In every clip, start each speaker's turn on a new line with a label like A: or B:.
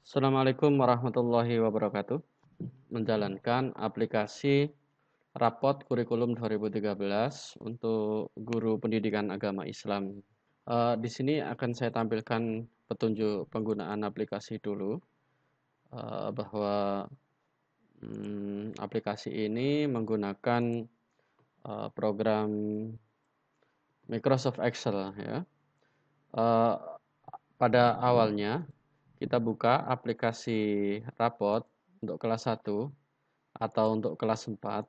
A: Assalamualaikum warahmatullahi wabarakatuh. Menjalankan aplikasi rapot kurikulum 2013 untuk guru pendidikan agama Islam. Di sini akan saya tampilkan petunjuk penggunaan aplikasi dulu, bahwa aplikasi ini menggunakan program Microsoft Excel ya. Eh, Pada awalnya kita buka aplikasi rapot untuk kelas 1 atau untuk kelas 4.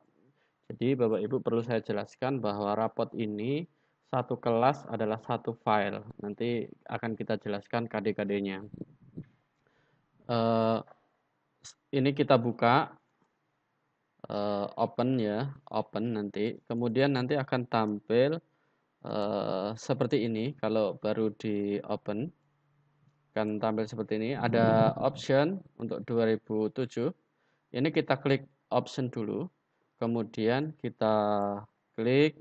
A: Jadi Bapak Ibu perlu saya jelaskan bahwa rapot ini satu kelas adalah satu file. Nanti akan kita jelaskan KD-KD-nya. Eh, ini kita buka, open ya, open nanti. Kemudian nanti akan tampil seperti ini kalau baru di open. Akan tampil seperti ini. Ada option untuk 2007. Ini kita klik option dulu. Kemudian kita klik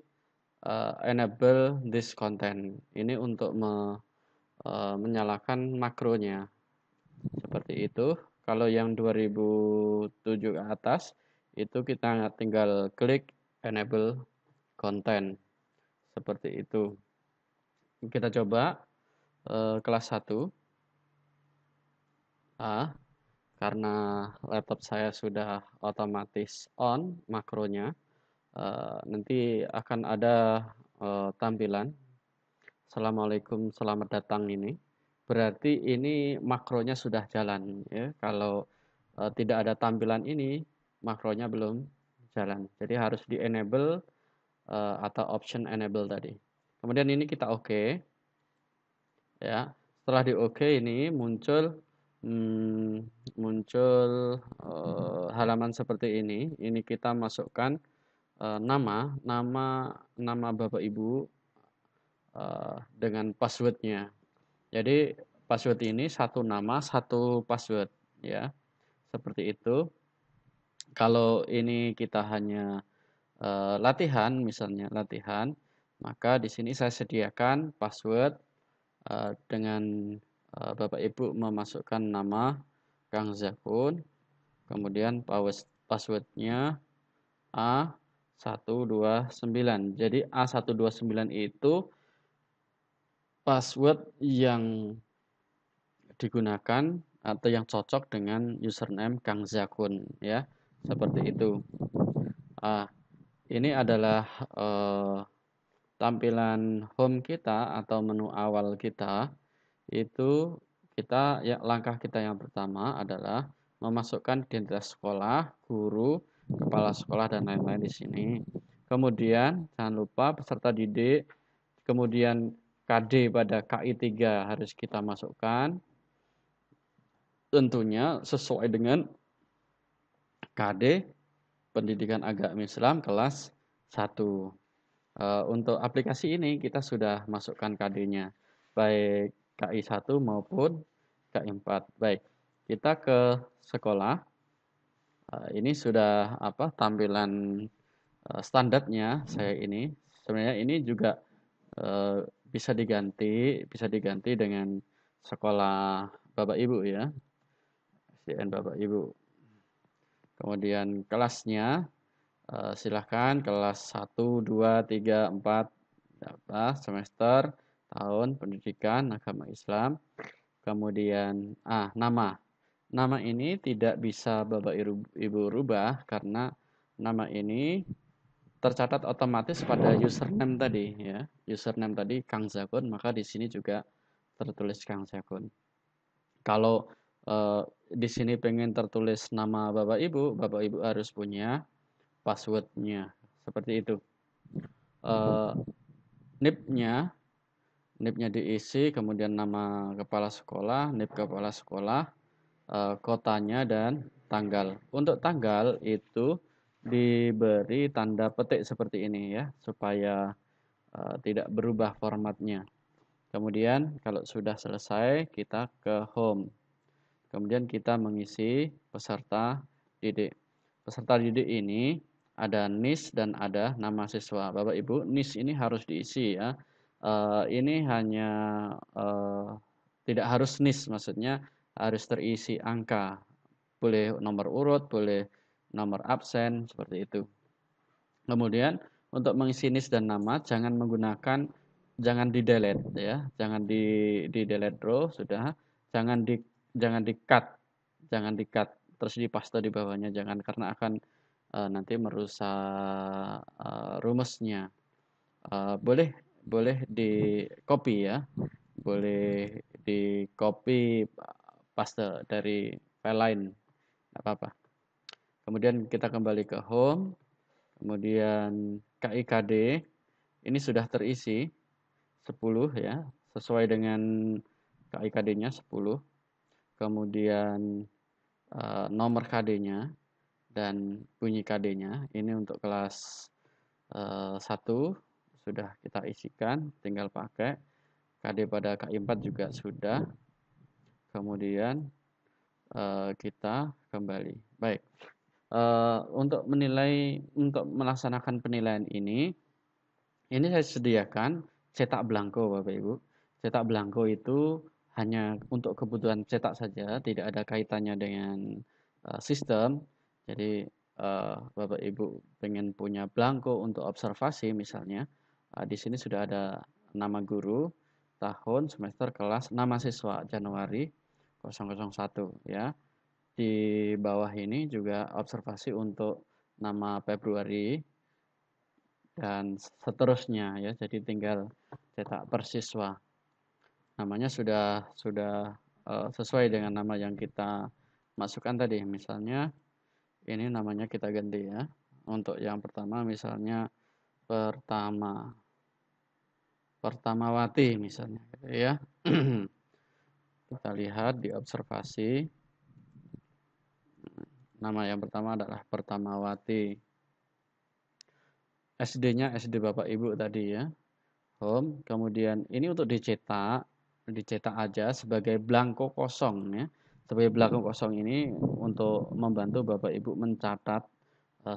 A: enable this content. Ini untuk menyalakan makronya. Seperti itu. Kalau yang 2007 ke atas, itu kita tinggal klik enable content. Seperti itu. Kita coba kelas 1. Karena laptop saya sudah otomatis on makronya, nanti akan ada tampilan Assalamualaikum selamat datang ini. Berarti ini makronya sudah jalan ya. Kalau tidak ada tampilan ini, makronya belum jalan. Jadi harus di enable atau option enable tadi. Kemudian ini kita oke ya. Setelah di oke ini muncul halaman seperti ini. Ini kita masukkan nama Bapak Ibu dengan passwordnya. Jadi password ini satu nama, satu password ya. Seperti itu. Kalau ini kita hanya latihan, misalnya latihan, maka di sini saya sediakan password dengan Bapak Ibu memasukkan nama Kang Zakun, kemudian passwordnya A129. Jadi A129 itu password yang digunakan atau yang cocok dengan username Kang Zakun ya. Seperti itu. Ini adalah tampilan home kita atau menu awal kita. Itu langkah kita yang pertama adalah memasukkan identitas sekolah, guru, kepala sekolah dan lain-lain di sini. Kemudian jangan lupa peserta didik, kemudian KD pada KI 3 harus kita masukkan. Tentunya sesuai dengan KD Pendidikan Agama Islam kelas 1. Untuk aplikasi ini kita sudah masukkan KD-nya, baik KI 1 maupun KI 4. Baik, kita ke sekolah. Ini sudah tampilan standarnya saya ini. Sebenarnya ini juga bisa diganti dengan sekolah Bapak Ibu ya. SDN Bapak Ibu. Kemudian kelasnya silahkan kelas 1, 2, 3, 4 semester, tahun, pendidikan, agama Islam. Kemudian nama. Nama ini tidak bisa Bapak Ibu rubah karena nama ini tercatat otomatis pada username tadi ya. Username tadi Kang Zakun, maka di sini juga tertulis Kang Zakun. Kalau di sini pengen tertulis nama Bapak Ibu harus punya passwordnya. Seperti itu. NIP-nya diisi, kemudian nama kepala sekolah, NIP kepala sekolah, kotanya dan tanggal. Untuk tanggal itu diberi tanda petik seperti ini ya, supaya tidak berubah formatnya. Kemudian kalau sudah selesai kita ke home. Kemudian kita mengisi peserta didik. Peserta didik ini ada NIS dan ada nama siswa. Bapak Ibu, NIS ini harus diisi ya. Ini hanya tidak harus NIS, maksudnya harus terisi angka. Boleh nomor urut, boleh nomor absen, seperti itu. Kemudian untuk mengisi NIS dan nama jangan di delete ya, jangan di delete row sudah, jangan di jangan di cut, jangan di cut terus dipaste di bawahnya jangan karena akan nanti merusak rumusnya. Boleh boleh di copy ya, boleh di copy paste dari file lain, nggak apa-apa. Kemudian kita kembali ke home. Kemudian KIKD ini sudah terisi 10 ya, sesuai dengan KIKD-nya 10. Kemudian nomor KD-nya dan bunyi KD-nya ini untuk kelas 1 sudah kita isikan, tinggal pakai. KD pada KI4 juga sudah. Kemudian kita kembali. Baik. Untuk melaksanakan penilaian ini saya sediakan cetak belangko Bapak Ibu. Cetak belangko itu hanya untuk kebutuhan cetak saja, tidak ada kaitannya dengan sistem. Jadi Bapak Ibu pengen punya belangko untuk observasi misalnya, di sini sudah ada nama guru, tahun, semester, kelas, nama siswa Januari 001 ya. Di bawah ini juga observasi untuk nama Februari dan seterusnya ya. Jadi tinggal cetak per siswa. Namanya sudah sesuai dengan nama yang kita masukkan tadi. Misalnya ini namanya kita ganti ya. Untuk yang pertama misalnya Pertamawati misalnya ya. Kita lihat di observasi. Nama yang pertama adalah Pertamawati. SD-nya SD Bapak Ibu tadi ya. Home. Kemudian ini untuk dicetak aja sebagai belangko kosong ya. Sebagai belangko kosong ini untuk membantu Bapak Ibu mencatat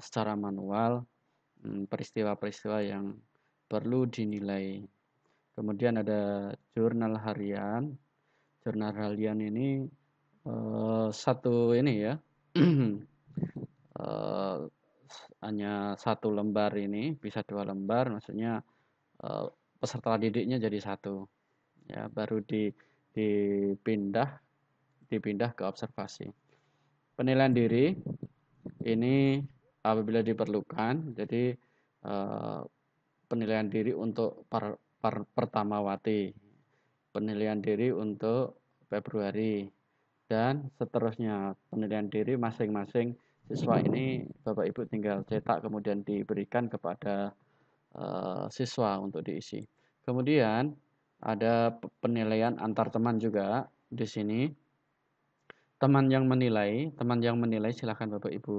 A: secara manual peristiwa-peristiwa yang perlu dinilai. Kemudian ada jurnal harian. Jurnal harian ini satu ini ya. Hanya satu lembar ini bisa 2 lembar, maksudnya peserta didiknya jadi satu ya, baru dipindah ke observasi. Penilaian diri ini apabila diperlukan, jadi penilaian diri untuk Pertamawati, penilaian diri untuk Februari, dan seterusnya. Penilaian diri masing-masing siswa ini Bapak Ibu tinggal cetak kemudian diberikan kepada siswa untuk diisi. Kemudian ada penilaian antar teman juga di sini. Teman yang menilai silakan Bapak Ibu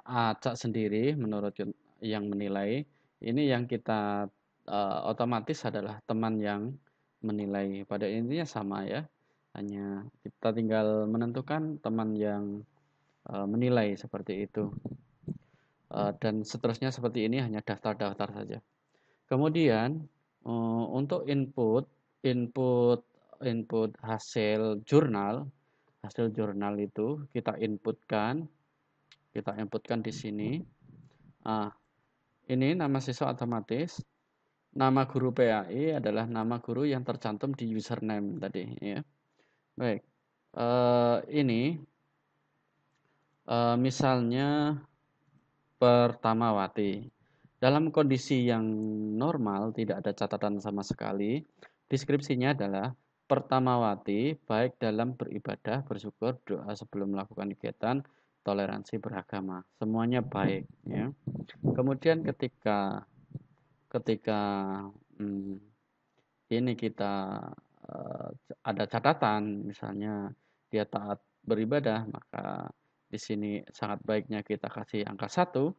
A: acak sendiri menurut yang menilai. Ini yang kita otomatis adalah teman yang menilai. Pada intinya sama ya. Hanya kita tinggal menentukan teman yang menilai seperti itu. Dan seterusnya seperti ini hanya daftar-daftar saja. Kemudian untuk input hasil jurnal itu kita inputkan di sini. Ini nama siswa otomatis, nama guru PAI adalah nama guru yang tercantum di username tadi ya. Baik, ini misalnya Pertamawati. Dalam kondisi yang normal, tidak ada catatan sama sekali, deskripsinya adalah Pertamawati baik dalam beribadah, bersyukur, doa sebelum melakukan kegiatan, toleransi beragama. Semuanya baik. Ya. Kemudian ketika ini kita ada catatan, misalnya dia taat beribadah, maka di sini sangat baiknya kita kasih angka 1,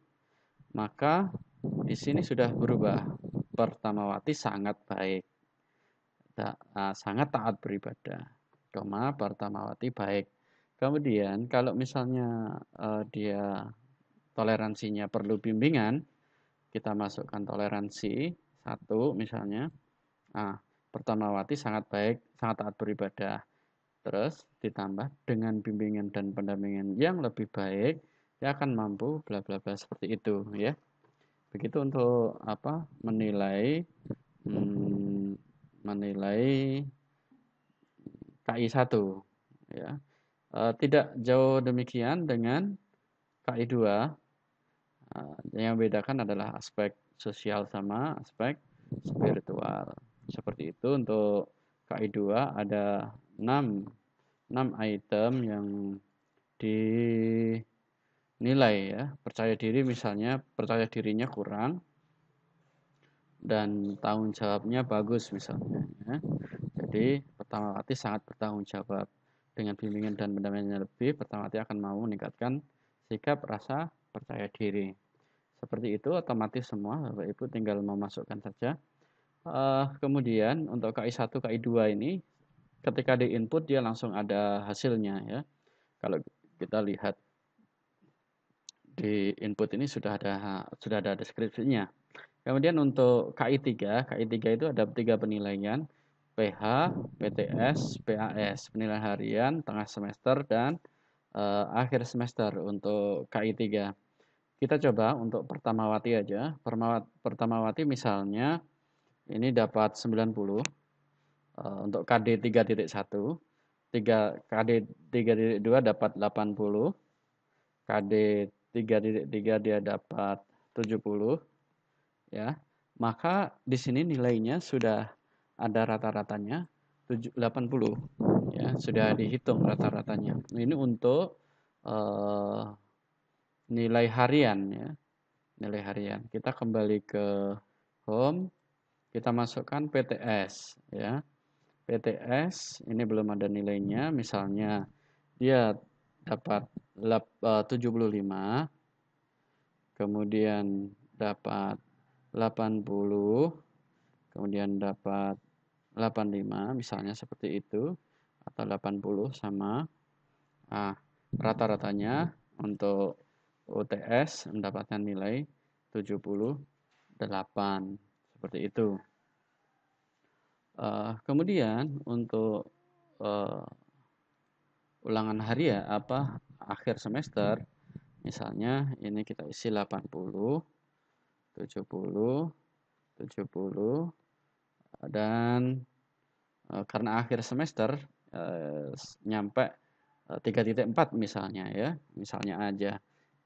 A: maka di sini sudah berubah. Pertamawati sangat baik. Sangat taat beribadah. Pertamawati baik. Kemudian kalau misalnya dia toleransinya perlu bimbingan, kita masukkan toleransi 1 misalnya. Pertamawati sangat baik, sangat taat beribadah. Terus ditambah dengan bimbingan dan pendampingan yang lebih baik, dia akan mampu bla bla bla seperti itu ya. Begitu untuk apa? Hmm, menilai KI 1 ya. Tidak jauh demikian dengan KI 2. Yang membedakan adalah aspek sosial sama aspek spiritual. Seperti itu untuk KI 2 ada 6 item yang dinilai ya. Percaya diri misalnya, percaya dirinya kurang dan tanggung jawabnya bagus misalnya ya. Jadi Pertamawati sangat bertanggung jawab. Dengan bimbingan dan pendampingan yang lebih, Pertamawati akan mau meningkatkan sikap rasa percaya diri. Seperti itu otomatis semua Bapak Ibu tinggal memasukkan saja. Kemudian untuk KI 1, KI 2 ini ketika di input dia langsung ada hasilnya ya. Kalau kita lihat di input ini sudah ada deskripsinya. Kemudian untuk KI 3 itu ada 3 penilaian, PH, PTS, PAS, penilaian harian, tengah semester dan akhir semester untuk KI 3. Kita coba untuk Pertamawati aja. Pertamawati misalnya ini dapat 90 untuk KD 3.1, KD 3.2 dapat 80, KD 3.3 dia dapat 70 ya. Maka di sini nilainya sudah ada rata-ratanya 80 ya, sudah dihitung rata-ratanya. Ini untuk eh, nilai harian ya. Nilai harian. Kita kembali ke home, kita masukkan PTS ya. PTS ini belum ada nilainya, misalnya dia dapat 75, kemudian dapat 80, kemudian dapat 85 misalnya seperti itu, atau 80 sama rata-ratanya untuk UTS mendapatkan nilai 78 seperti itu. Kemudian untuk ulangan harian akhir semester, misalnya ini kita isi 80, 70, 70 dan karena akhir semester nyampe 3.4 misalnya ya, misalnya aja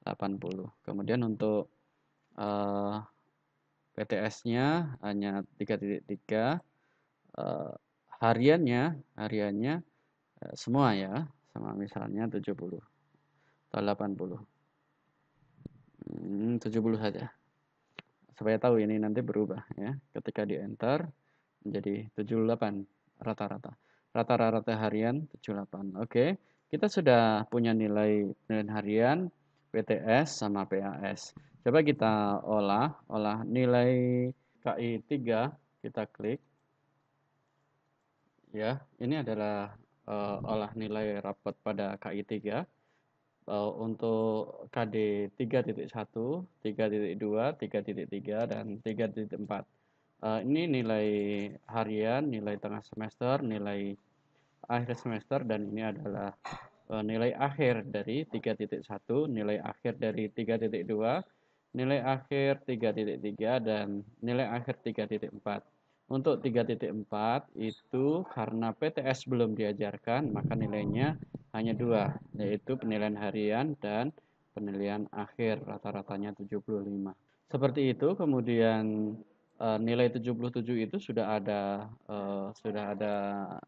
A: 80. Kemudian untuk PTS-nya hanya 3.3, hariannya semua ya, sama misalnya 70 atau 80. 70 saja. Supaya tahu ini nanti berubah ya. Ketika di enter menjadi 78 rata-rata. Rata-rata harian 78. Oke. Kita sudah punya nilai penilaian harian, PTS sama PAS. Coba kita olah nilai KI 3, kita klik. Ya, ini adalah olah nilai rapot pada KI 3. Untuk KD 3.1, 3.2, 3.3 dan 3.4. Ini nilai harian, nilai tengah semester, nilai akhir semester, dan ini adalah nilai akhir dari 3.1, nilai akhir dari 3.2, nilai akhir 3.3 dan nilai akhir 3.4. Untuk 3.4 itu karena PTS belum diajarkan, maka nilainya hanya 2, yaitu penilaian harian dan penilaian akhir, rata-ratanya 75. Seperti itu. Kemudian nilai 77 itu sudah ada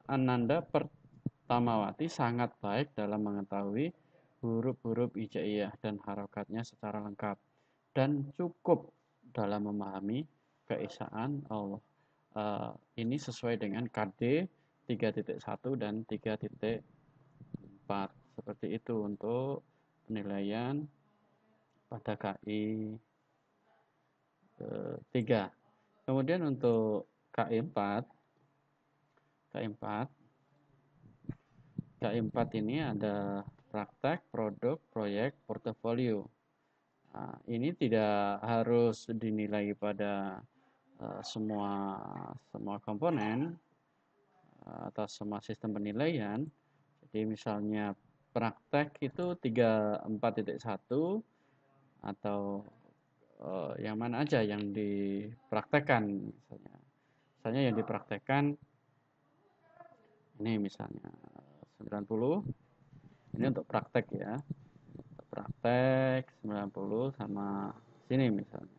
A: Ananda Pertamawati sangat baik dalam mengetahui huruf-huruf hijaiyah dan harokatnya secara lengkap dan cukup dalam memahami keesaan Allah. Ini sesuai dengan KD 3.1 dan 3.4. Seperti itu untuk penilaian pada KI 3. Kemudian untuk KI 4, ini ada praktek, produk, proyek, portofolio. Ini tidak harus dinilai pada semua komponen, atas semua sistem penilaian. Jadi misalnya praktek itu 34.1 atau yang mana aja yang dipraktekkan misalnya. Misalnya yang dipraktekkan ini misalnya 90, ini untuk praktek ya. Untuk praktek 90 sama sini misalnya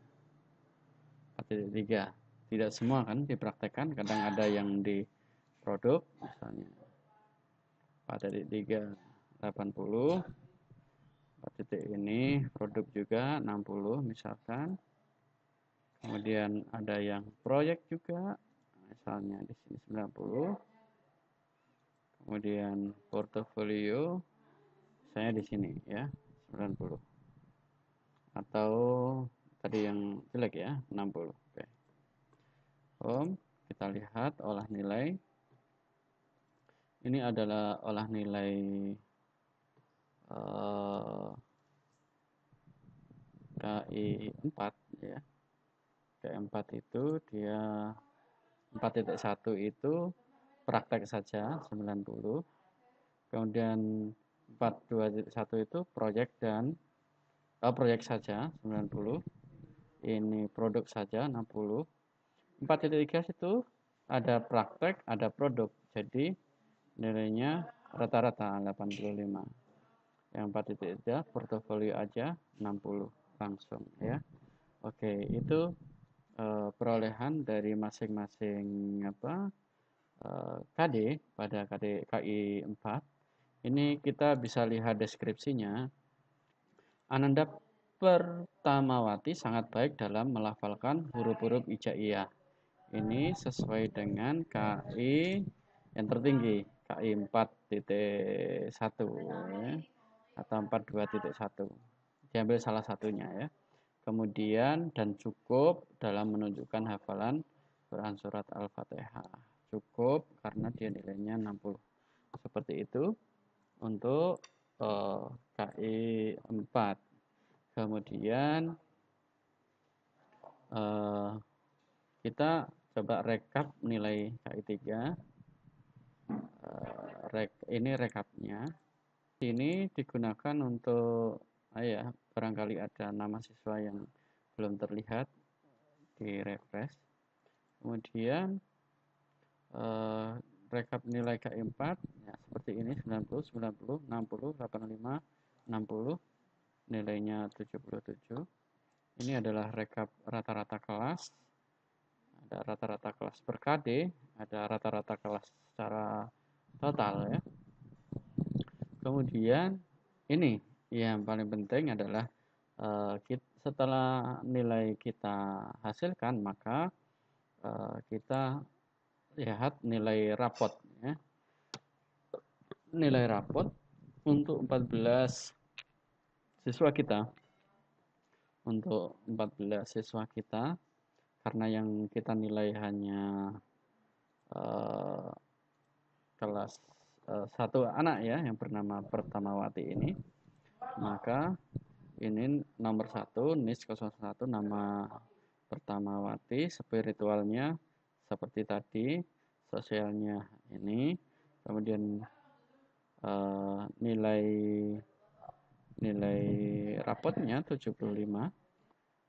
A: 4.3. Tidak semua kan dipraktekkan, kadang ada yang di produk misalnya 4.3 80, 4 titik ini produk juga 60 misalkan. Kemudian ada yang proyek juga, misalnya di sini 90. Kemudian portofolio, saya di sini ya 90. Atau tadi yang jelek ya 60. Oke. Kita lihat olah nilai. Ini adalah olah nilai KI 4 ya. KI 4 itu dia 4.1 itu praktek saja 90. Kemudian 4.2.1 itu proyek dan proyek saja 90. Ini produk saja 60. 4.3 itu ada praktek, ada produk. Jadi nilainya rata-rata 85. Yang 4.3 portofolio aja 60 langsung ya. Oke, itu perolehan dari masing-masing KD pada KI 4. Ini kita bisa lihat deskripsinya. Ananda Pertamawati sangat baik dalam melafalkan huruf-huruf hijaiyah. Ini sesuai dengan KI yang tertinggi, KI 4.1 ya, atau 42.1. Diambil salah satunya ya. Kemudian dan cukup dalam menunjukkan hafalan Quran surat Al-Fatihah. Cukup karena dia nilainya 60. Seperti itu untuk KI 4. Kemudian kita coba rekap nilai KI 3. Ini rekapnya. Ini digunakan untuk barangkali ada nama siswa yang belum terlihat, di refresh. Kemudian rekap nilai KI 4 ya, seperti ini 90, 90, 60, 85, 60, nilainya 77. Ini adalah rekap rata-rata kelas. Ada rata-rata kelas per KD, ada rata-rata kelas secara total ya. Kemudian ini yang paling penting adalah setelah nilai kita hasilkan, maka kita lihat nilai rapot ya. Nilai rapot untuk 14 siswa kita. Untuk 14 siswa kita, karena yang kita nilai hanya kelas satu anak ya yang bernama Pertamawati ini, maka ini nomor 1 NIS 01 nama Pertamawati, spiritualnya seperti tadi, sosialnya ini, kemudian nilai rapotnya 75,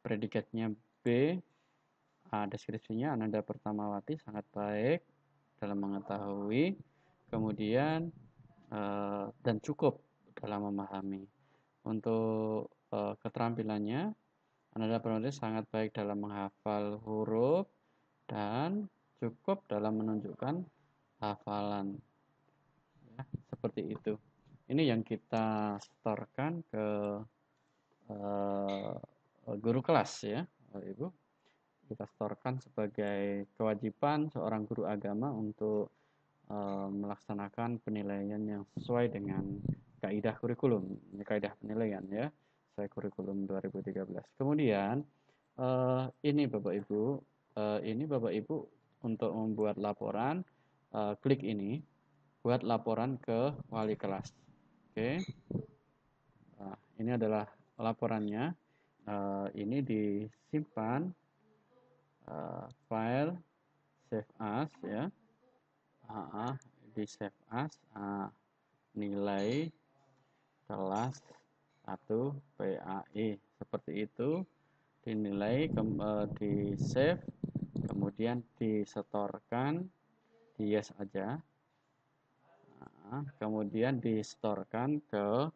A: predikatnya B, deskripsinya Ananda Pertamawati sangat baik dalam mengetahui, kemudian dan cukup dalam memahami. Untuk keterampilannya, Ananda Pertamawati sangat baik dalam menghafal huruf dan cukup dalam menunjukkan hafalan ya, seperti itu. Ini yang kita setorkan ke guru kelas ya, Ibu. Kita setorkan sebagai kewajiban seorang guru agama untuk melaksanakan penilaian yang sesuai dengan kaidah kurikulum, kaidah penilaian ya, sesuai kurikulum 2013. Kemudian ini Bapak Ibu untuk membuat laporan, klik ini, buat laporan ke wali kelas. Oke. Nah, ini adalah laporannya. Ini disimpan file save as ya. di save as nilai kelas 1 PAI seperti itu, dinilai di save, kemudian disetorkan di yes aja. Kemudian disetorkan ke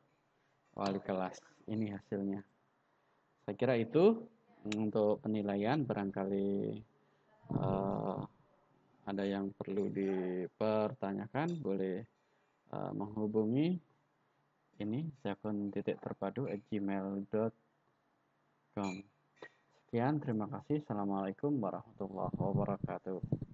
A: wali kelas. Ini hasilnya. Saya kira itu untuk penilaian. Barangkali ada yang perlu dipertanyakan, boleh menghubungi ini zakun.terpadu@gmail.com. Sekian, terima kasih. Assalamualaikum warahmatullahi wabarakatuh.